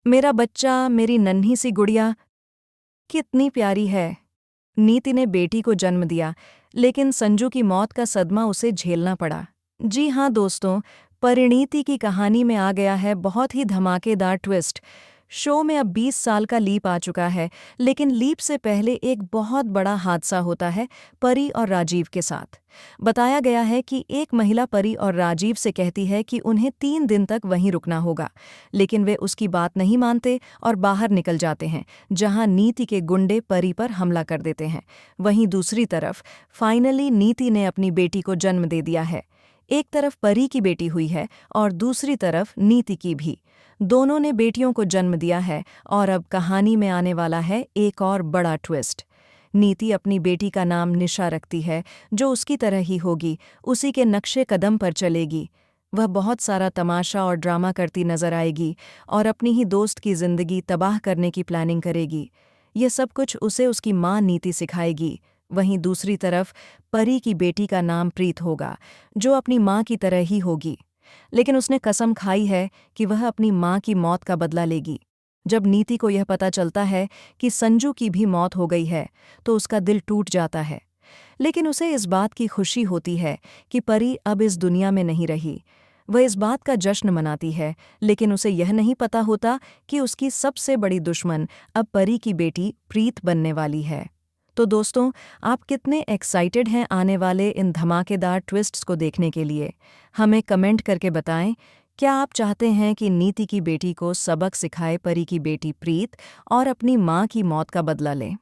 मेरा बच्चा, मेरी नन्ही सी गुड़िया कितनी प्यारी है। नीति ने बेटी को जन्म दिया, लेकिन संजू की मौत का सदमा उसे झेलना पड़ा। जी हाँ दोस्तों, परिणीति की कहानी में आ गया है बहुत ही धमाकेदार ट्विस्ट। शो में अब 20 साल का लीप आ चुका है, लेकिन लीप से पहले एक बहुत बड़ा हादसा होता है परी और राजीव के साथ। बताया गया है कि एक महिला परी और राजीव से कहती है कि उन्हें 3 दिन तक वहीं रुकना होगा, लेकिन वे उसकी बात नहीं मानते और बाहर निकल जाते हैं, जहां नीति के गुंडे परी पर हमला कर देते हैं। वहीं दूसरी तरफ फाइनली नीति ने अपनी बेटी को जन्म दे दिया है। एक तरफ परी की बेटी हुई है और दूसरी तरफ नीति की भी। दोनों ने बेटियों को जन्म दिया है और अब कहानी में आने वाला है एक और बड़ा ट्विस्ट। नीति अपनी बेटी का नाम निशा रखती है, जो उसकी तरह ही होगी, उसी के नक्शे कदम पर चलेगी। वह बहुत सारा तमाशा और ड्रामा करती नजर आएगी और अपनी ही दोस्त की जिंदगी तबाह करने की प्लानिंग करेगी। ये सब कुछ उसे उसकी माँ नीति सिखाएगी। वहीं दूसरी तरफ परी की बेटी का नाम प्रीत होगा, जो अपनी माँ की तरह ही होगी, लेकिन उसने कसम खाई है कि वह अपनी माँ की मौत का बदला लेगी। जब नीति को यह पता चलता है कि संजू की भी मौत हो गई है, तो उसका दिल टूट जाता है, लेकिन उसे इस बात की खुशी होती है कि परी अब इस दुनिया में नहीं रही। वह इस बात का जश्न मनाती है, लेकिन उसे यह नहीं पता होता कि उसकी सबसे बड़ी दुश्मन अब परी की बेटी प्रीत बनने वाली है। तो दोस्तों, आप कितने एक्साइटेड हैं आने वाले इन धमाकेदार ट्विस्ट्स को देखने के लिए? हमें कमेंट करके बताएं। क्या आप चाहते हैं कि नीति की बेटी को सबक सिखाए परी की बेटी प्रीत और अपनी माँ की मौत का बदला लें?